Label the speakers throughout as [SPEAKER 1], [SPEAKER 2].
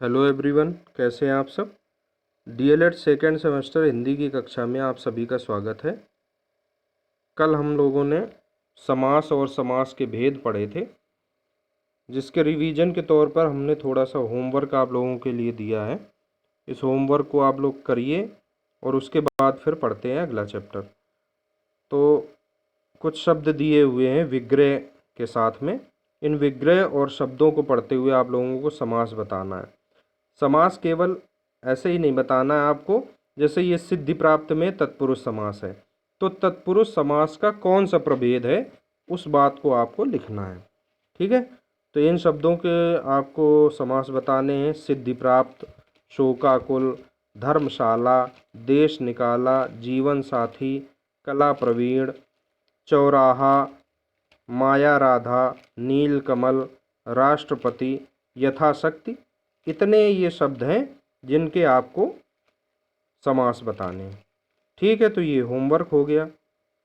[SPEAKER 1] Hello everyone, कैसे हैं आप सब। डीएलएड सेकेंड सेमेस्टर हिंदी की कक्षा में आप सभी का स्वागत है। कल हम लोगों ने समास और समास के भेद पढ़े थे, जिसके रिवीजन के तौर पर हमने थोड़ा सा होमवर्क आप लोगों के लिए दिया है। इस होमवर्क को आप लोग करिए और उसके बाद फिर पढ़ते हैं अगला चैप्टर। तो कुछ शब्द दिए हुए हैं विग्रह के साथ में। इन विग्रह और शब्दों को पढ़ते हुए आप लोगों को समास बताना है। समास केवल ऐसे ही नहीं बताना है आपको, जैसे ये सिद्धि प्राप्त में तत्पुरुष समास है, तो तत्पुरुष समास का कौन सा प्रभेद है उस बात को आपको लिखना है। ठीक है, तो इन शब्दों के आपको समास बताने हैं। सिद्धि प्राप्त, शोकाकुल, धर्मशाला, देश निकाला, जीवन साथी, कला प्रवीण, चौराहा, माया राधा, नीलकमल, राष्ट्रपति, यथाशक्ति। इतने ये शब्द हैं जिनके आपको समास बताने हैं। ठीक है, तो ये होमवर्क हो गया।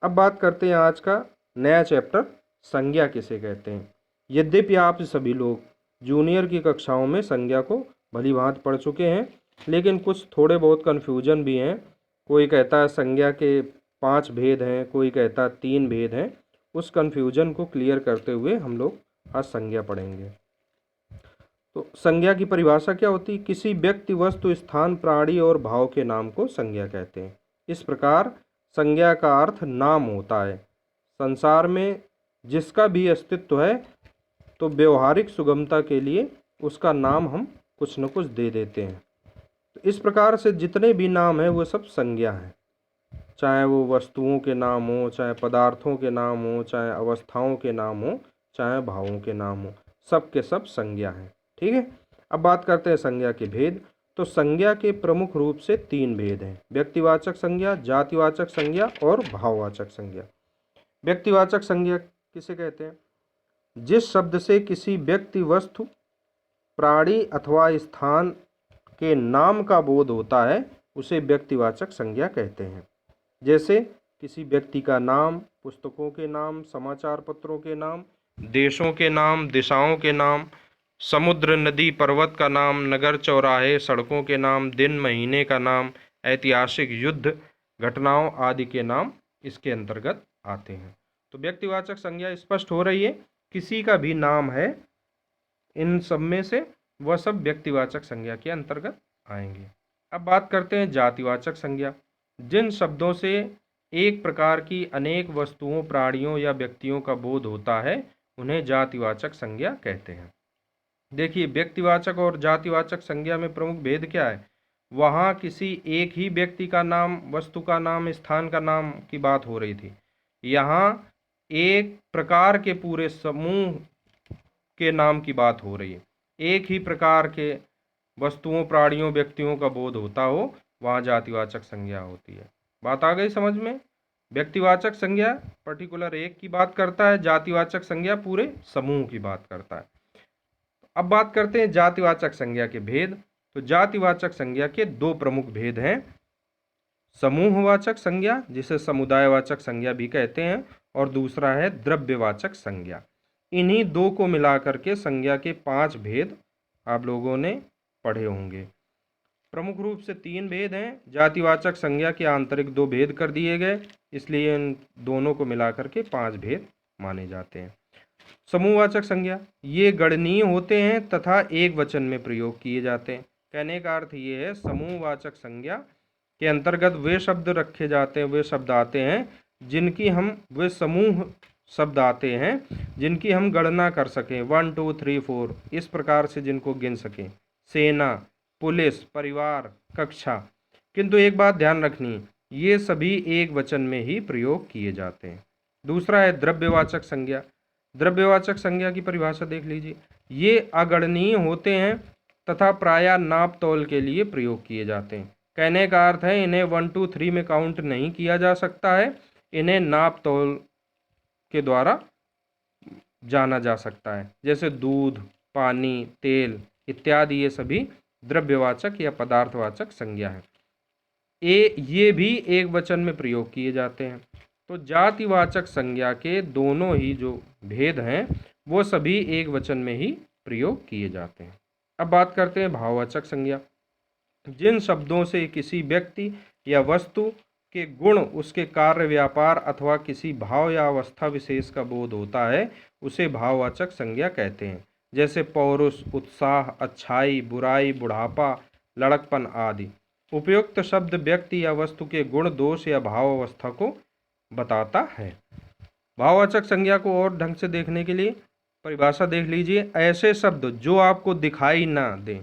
[SPEAKER 1] अब बात करते हैं आज का नया चैप्टर, संज्ञा किसे कहते हैं। यद्यपि आप सभी लोग जूनियर की कक्षाओं में संज्ञा को भली भांति पढ़ चुके हैं, लेकिन कुछ थोड़े बहुत कन्फ्यूजन भी हैं। कोई कहता है संज्ञा के 5 भेद हैं, कोई कहता है 3 भेद हैं। उस कन्फ्यूजन को क्लियर करते हुए हम लोग आज संज्ञा पढ़ेंगे। तो संज्ञा की परिभाषा क्या होती है। किसी व्यक्ति, वस्तु, स्थान, प्राणी और भाव के नाम को संज्ञा कहते हैं। इस प्रकार संज्ञा का अर्थ नाम होता है। संसार में जिसका भी अस्तित्व है, तो व्यवहारिक सुगमता के लिए उसका नाम हम कुछ न कुछ दे देते हैं। तो इस प्रकार से जितने भी नाम हैं वो सब संज्ञा हैं। चाहे वो वस्तुओं के नाम हो, चाहे पदार्थों के नाम हो, चाहे अवस्थाओं के नाम हो, चाहे भावों के नाम हो, सब के सब संज्ञा हैं। ठीक है, अब बात करते हैं संज्ञा के भेद। तो संज्ञा के प्रमुख रूप से 3 भेद हैं। व्यक्तिवाचक संज्ञा, जातिवाचक संज्ञा और भाववाचक संज्ञा। व्यक्तिवाचक संज्ञा किसे कहते हैं। जिस शब्द से किसी व्यक्ति, वस्तु, प्राणी अथवा स्थान के नाम का बोध होता है उसे व्यक्तिवाचक संज्ञा कहते हैं। जैसे किसी व्यक्ति का नाम, पुस्तकों के नाम, समाचार पत्रों के नाम, देशों के नाम, दिशाओं के नाम, समुद्र, नदी, पर्वत का नाम, नगर, चौराहे, सड़कों के नाम, दिन, महीने का नाम, ऐतिहासिक युद्ध, घटनाओं आदि के नाम इसके अंतर्गत आते हैं। तो व्यक्तिवाचक संज्ञा स्पष्ट हो रही है, किसी का भी नाम है, इन सब में से वह सब व्यक्तिवाचक संज्ञा के अंतर्गत आएंगे। अब बात करते हैं जातिवाचक संज्ञा। जिन शब्दों से एक प्रकार की अनेक वस्तुओं, प्राणियों या व्यक्तियों का बोध होता है उन्हें जातिवाचक संज्ञा कहते हैं। देखिए, व्यक्तिवाचक और जातिवाचक संज्ञा में प्रमुख भेद क्या है। वहाँ किसी एक ही व्यक्ति का नाम, वस्तु का नाम, स्थान का नाम की बात हो रही थी। यहाँ एक प्रकार के पूरे समूह के नाम की बात हो रही है। एक ही प्रकार के वस्तुओं, प्राणियों, व्यक्तियों का बोध होता हो, वहाँ जातिवाचक संज्ञा होती है। बात आ गई समझ में। व्यक्तिवाचक संज्ञा पर्टिकुलर एक की बात करता है, जातिवाचक संज्ञा पूरे समूह की बात करता है। अब बात करते हैं जातिवाचक संज्ञा के भेद। तो जातिवाचक संज्ञा के 2 प्रमुख भेद हैं। समूहवाचक संज्ञा, जिसे समुदायवाचक संज्ञा भी कहते हैं, और दूसरा है द्रव्यवाचक संज्ञा। इन्हीं 2 को मिलाकर के संज्ञा के 5 भेद आप लोगों ने पढ़े होंगे। प्रमुख रूप से 3 भेद हैं। जातिवाचक संज्ञा के आंतरिक 2 भेद कर दिए गए, इसलिए इन दोनों को मिलाकर के 5 भेद माने जाते हैं। समूहवाचक संज्ञा, ये गणनीय होते हैं तथा एक वचन में प्रयोग किए जाते हैं। कहने का अर्थ ये है, समूहवाचक संज्ञा के अंतर्गत वे शब्द रखे जाते हैं, वे शब्द आते हैं जिनकी हम, वे समूह शब्द आते हैं जिनकी हम गणना कर सकें, 1 2 3 4 इस प्रकार से जिनको गिन सकें। सेना, पुलिस, परिवार, कक्षा। किंतु एक बात ध्यान रखनी, ये सभी एक वचन में ही प्रयोग किए जाते हैं। दूसरा है द्रव्यवाचक संज्ञा। द्रव्यवाचक संज्ञा की परिभाषा देख लीजिए। ये अगणनीय होते हैं तथा प्रायः नाप तौल के लिए प्रयोग किए जाते हैं। कहने का अर्थ है, इन्हें 1 2 3 में काउंट नहीं किया जा सकता है, इन्हें नाप तौल के द्वारा जाना जा सकता है। जैसे दूध, पानी, तेल इत्यादि, ये सभी द्रव्यवाचक या पदार्थवाचक संज्ञा है। ये भी एक वचन में प्रयोग किए जाते हैं। तो जातिवाचक संज्ञा के दोनों ही जो भेद हैं वो सभी एक वचन में ही प्रयोग किए जाते हैं। अब बात करते हैं भाववाचक संज्ञा। जिन शब्दों से किसी व्यक्ति या वस्तु के गुण, उसके कार्य, व्यापार अथवा किसी भाव या अवस्था विशेष का बोध होता है, उसे भाववाचक संज्ञा कहते हैं। जैसे पौरुष, उत्साह, अच्छाई, बुराई, बुढ़ापा, लड़कपन आदि। उपयुक्त शब्द व्यक्ति या वस्तु के गुण, दोष या भाव अवस्था को बताता है। भाववाचक संज्ञा को और ढंग से देखने के लिए परिभाषा देख लीजिए। ऐसे शब्द जो आपको दिखाई ना दें।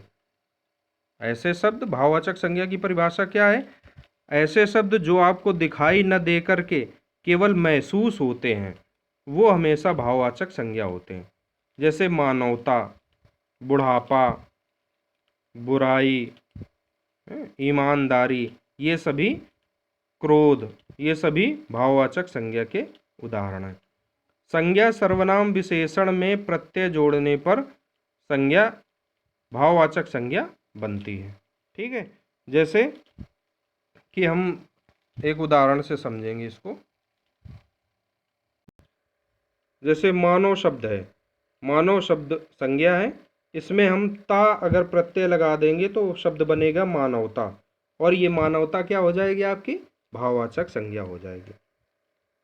[SPEAKER 1] ऐसे शब्द, भाववाचक संज्ञा की परिभाषा क्या है? ऐसे शब्द जो आपको दिखाई न दे करके केवल महसूस होते हैं, वो हमेशा भाववाचक संज्ञा होते हैं। जैसे मानवता, बुढ़ापा, बुराई, ईमानदारी, ये सभी, क्रोध, ये सभी भाववाचक संज्ञा के उदाहरण हैं। संज्ञा सर्वनाम विशेषण में प्रत्यय जोड़ने पर संज्ञा भाववाचक संज्ञा बनती है। ठीक है, जैसे कि हम एक उदाहरण से समझेंगे इसको। जैसे मानव शब्द है, मानव शब्द संज्ञा है, इसमें हम ता अगर प्रत्यय लगा देंगे तो शब्द बनेगा मानवता, और ये मानवता क्या हो जाएगी? आपकी भाववाचक संज्ञा हो जाएगी।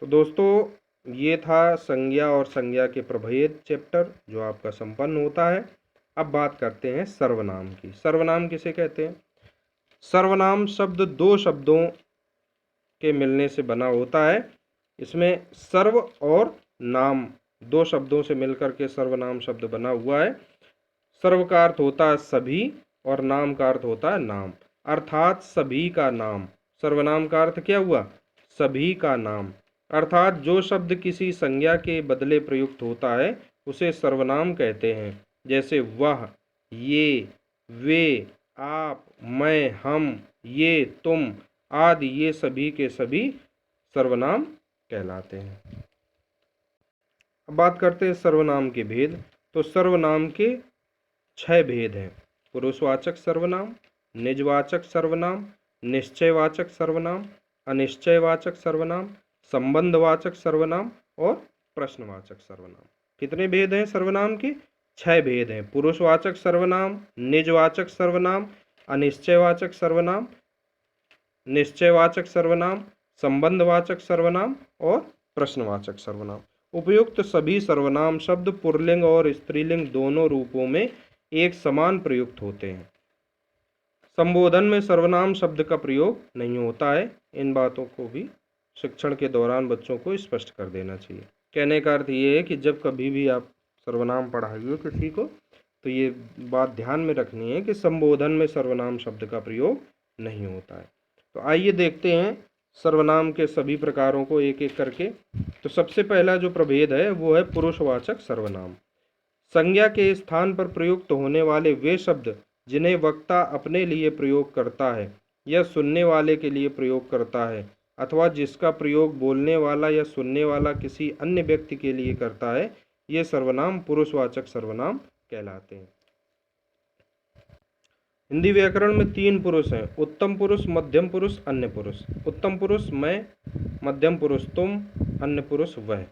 [SPEAKER 1] तो दोस्तों, ये था संज्ञा और संज्ञा के प्रभेद चैप्टर जो आपका संपन्न होता है। अब बात करते हैं सर्वनाम की। सर्वनाम किसे कहते हैं? सर्वनाम शब्द दो शब्दों के मिलने से बना होता है। इसमें सर्व और नाम दो शब्दों से मिलकर के सर्वनाम शब्द बना हुआ है। सर्व का अर्थ होता है सभी और नाम का अर्थ होता है नाम, अर्थात सभी का नाम। सर्वनाम का अर्थ क्या हुआ? सभी का नाम। अर्थात जो शब्द किसी संज्ञा के बदले प्रयुक्त होता है उसे सर्वनाम कहते हैं। जैसे वह, ये, वे, आप, मैं, हम, ये, तुम आदि, ये सभी के सभी सर्वनाम कहलाते हैं। अब बात करते हैं सर्वनाम के भेद। तो सर्वनाम के 6 भेद हैं। पुरुषवाचक सर्वनाम, निजवाचक सर्वनाम, निश्चयवाचक सर्वनाम, अनिश्चयवाचक सर्वनाम, संबंधवाचक सर्वनाम और प्रश्नवाचक सर्वनाम। कितने भेद हैं सर्वनाम के? 6 भेद हैं। पुरुषवाचक सर्वनाम, निजवाचक सर्वनाम, अनिश्चयवाचक सर्वनाम, निश्चयवाचक सर्वनाम, संबंधवाचक सर्वनाम और प्रश्नवाचक सर्वनाम। उपयुक्त सभी सर्वनाम शब्द पुल्लिंग और स्त्रीलिंग दोनों रूपों में एक समान प्रयुक्त होते हैं। संबोधन में सर्वनाम शब्द का प्रयोग नहीं होता है। इन बातों को भी शिक्षण के दौरान बच्चों को स्पष्ट कर देना चाहिए। कहने का अर्थ ये है कि जब कभी भी आप सर्वनाम पढ़ाइए किसी को, तो ये बात ध्यान में रखनी है कि संबोधन में सर्वनाम शब्द का प्रयोग नहीं होता है। तो आइए देखते हैं सर्वनाम के सभी प्रकारों को एक एक करके। तो सबसे पहला जो प्रभेद है वो है पुरुषवाचक सर्वनाम। संज्ञा के स्थान पर प्रयुक्त होने वाले वे शब्द जिन्हें वक्ता अपने लिए प्रयोग करता है या सुनने वाले के लिए प्रयोग करता है, अथवा जिसका प्रयोग बोलने वाला या सुनने वाला किसी अन्य व्यक्ति के लिए करता है, ये सर्वनाम पुरुषवाचक सर्वनाम कहलाते हैं। हिंदी व्याकरण में 3 पुरुष हैं: उत्तम पुरुष, मध्यम पुरुष, अन्य पुरुष। उत्तम पुरुष मैं, मध्यम पुरुष तुम, अन्य पुरुष वह।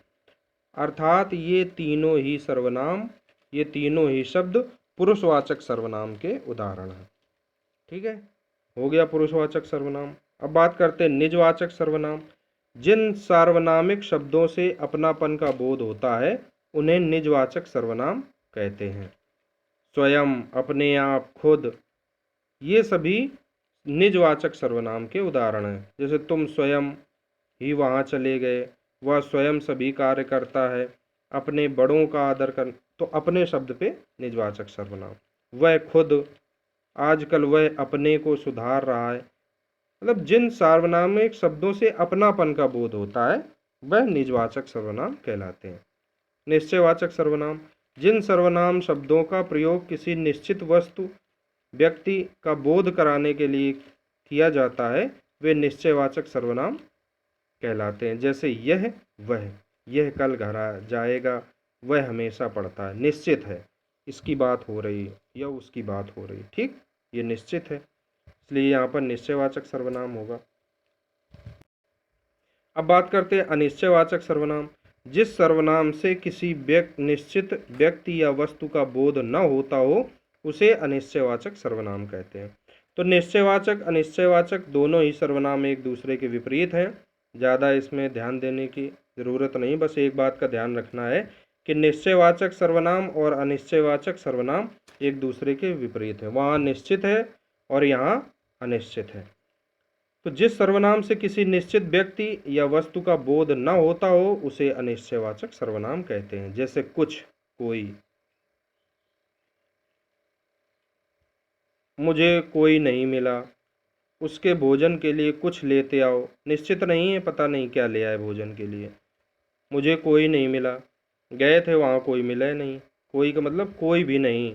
[SPEAKER 1] अर्थात ये तीनों ही सर्वनाम, ये तीनों ही शब्द पुरुषवाचक सर्वनाम के उदाहरण हैं। ठीक है, हो गया पुरुषवाचक सर्वनाम। अब बात करते हैं निजवाचक सर्वनाम। जिन सार्वनामिक शब्दों से अपनापन का बोध होता है उन्हें निजवाचक सर्वनाम कहते हैं। स्वयं, अपने आप, खुद, ये सभी निजवाचक सर्वनाम के उदाहरण हैं। जैसे तुम स्वयं ही वहाँ चले गए, वह स्वयं सभी कार्य करता है, अपने बड़ों का आदर कर, तो अपने शब्द पे निजवाचक सर्वनाम। वह खुद, आजकल वह अपने को सुधार रहा है। मतलब जिन सार्वनामिक शब्दों से अपनापन का बोध होता है वह निजवाचक सर्वनाम कहलाते हैं। निश्चयवाचक सर्वनाम। जिन सर्वनाम शब्दों का प्रयोग किसी निश्चित वस्तु, व्यक्ति का बोध कराने के लिए किया जाता है वे निश्चयवाचक सर्वनाम कहलाते हैं। जैसे यह, वह, यह कल घर जाएगा, वह हमेशा पढ़ता है। निश्चित है, इसकी बात हो रही है या उसकी बात हो रही है। ठीक, ये निश्चित है, इसलिए यहाँ पर निश्चयवाचक सर्वनाम होगा। अब बात करते हैं अनिश्चयवाचक सर्वनाम। जिस सर्वनाम से किसी निश्चित व्यक्ति या वस्तु का बोध न होता हो उसे अनिश्चयवाचक सर्वनाम कहते हैं। तो निश्चयवाचक अनिश्चयवाचक दोनों ही सर्वनाम एक दूसरे के विपरीत हैं। ज़्यादा इसमें ध्यान देने की ज़रूरत नहीं, बस एक बात का ध्यान रखना है कि निश्चयवाचक सर्वनाम और अनिश्चयवाचक सर्वनाम एक दूसरे के विपरीत है। वहाँ निश्चित है और यहाँ अनिश्चित है। तो जिस सर्वनाम से किसी निश्चित व्यक्ति या वस्तु का बोध न होता हो उसे अनिश्चयवाचक सर्वनाम कहते हैं। जैसे कुछ, कोई। मुझे कोई नहीं मिला, उसके भोजन के लिए कुछ लेते आओ। निश्चित नहीं है, पता नहीं क्या ले आए भोजन के लिए। मुझे कोई नहीं मिला, गए थे वहाँ कोई मिला ही नहीं। कोई का मतलब कोई भी नहीं,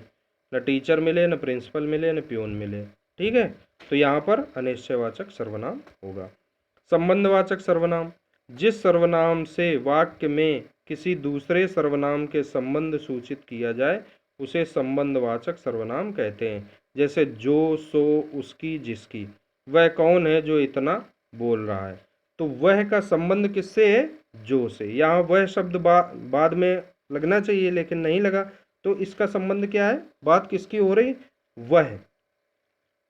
[SPEAKER 1] न टीचर मिले, न प्रिंसिपल मिले, न प्यून मिले। ठीक है, तो यहाँ पर अनिश्चयवाचक सर्वनाम होगा। संबंधवाचक सर्वनाम, जिस सर्वनाम से वाक्य में किसी दूसरे सर्वनाम के संबंध सूचित किया जाए उसे संबंधवाचक सर्वनाम कहते हैं। जैसे जो, सो, उसकी, जिसकी। वह कौन है जो इतना बोल रहा है, तो वह का संबंध किससे है? जो से। यहाँ वह शब्द बाद में लगना चाहिए लेकिन नहीं लगा, तो इसका संबंध क्या है? बात किसकी हो रही? वह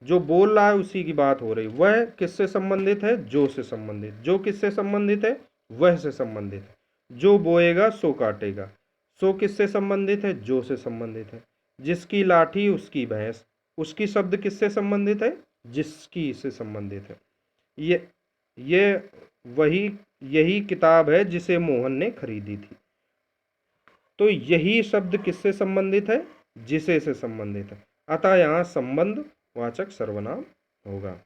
[SPEAKER 1] जो बोल रहा है उसी की बात हो रही। वह किससे संबंधित है? जो से संबंधित। जो किससे संबंधित है? वह से संबंधित है। जो बोएगा सो काटेगा। सो किससे संबंधित है? जो से संबंधित है। जिसकी लाठी उसकी भैंस। उसकी शब्द किससे संबंधित है? जिसकी से संबंधित है। ये यही किताब है जिसे मोहन ने खरीदी थी। तो यही शब्द किससे संबंधित है? जिसे से संबंधित है। अतः यहाँ संबंध वाचक सर्वनाम होगा।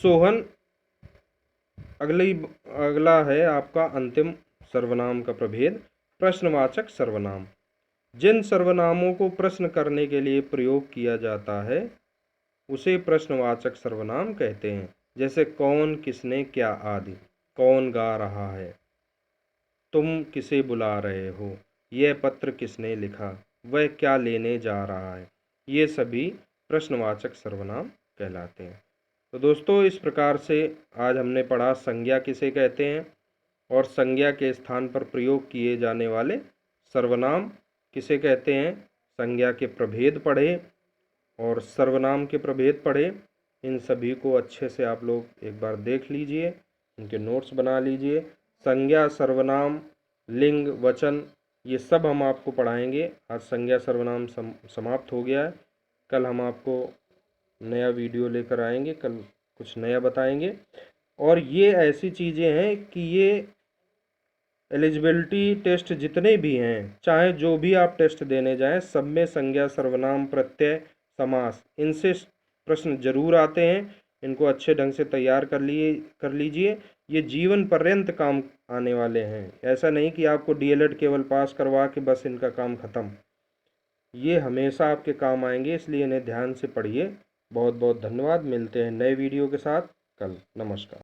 [SPEAKER 1] सोहन अगला है आपका अंतिम सर्वनाम का प्रभेद, प्रश्नवाचक सर्वनाम। जिन सर्वनामों को प्रश्न करने के लिए प्रयोग किया जाता है उसे प्रश्नवाचक सर्वनाम कहते हैं। जैसे कौन, किसने, क्या आदि। कौन गा रहा है, तुम किसे बुला रहे हो, यह पत्र किसने लिखा, वह क्या लेने जा रहा है, ये सभी प्रश्नवाचक सर्वनाम कहलाते हैं। तो दोस्तों इस प्रकार से आज हमने पढ़ा संज्ञा किसे कहते हैं और संज्ञा के स्थान पर प्रयोग किए जाने वाले सर्वनाम किसे कहते हैं। संज्ञा के प्रभेद पढ़े और सर्वनाम के प्रभेद पढ़े। इन सभी को अच्छे से आप लोग एक बार देख लीजिए, इनके नोट्स बना लीजिए। संज्ञा, सर्वनाम, लिंग, वचन, ये सब हम आपको पढ़ाएंगे। आज संज्ञा सर्वनाम समाप्त हो गया है। कल हम आपको नया वीडियो लेकर आएंगे, कल कुछ नया बताएंगे। और ये ऐसी चीज़ें हैं कि ये एलिजिबिलिटी टेस्ट जितने भी हैं, चाहे जो भी आप टेस्ट देने जाएं, सब में संज्ञा, सर्वनाम, प्रत्यय, समास, इनसे प्रश्न जरूर आते हैं। इनको अच्छे ढंग से तैयार कर लीजिए। ये जीवन पर्यंत काम आने वाले हैं। ऐसा नहीं कि आपको डीएलएड केवल पास करवा के बस इनका काम ख़त्म। ये हमेशा आपके काम आएंगे, इसलिए इन्हें ध्यान से पढ़िए। बहुत बहुत धन्यवाद। मिलते हैं नए वीडियो के साथ कल। नमस्कार।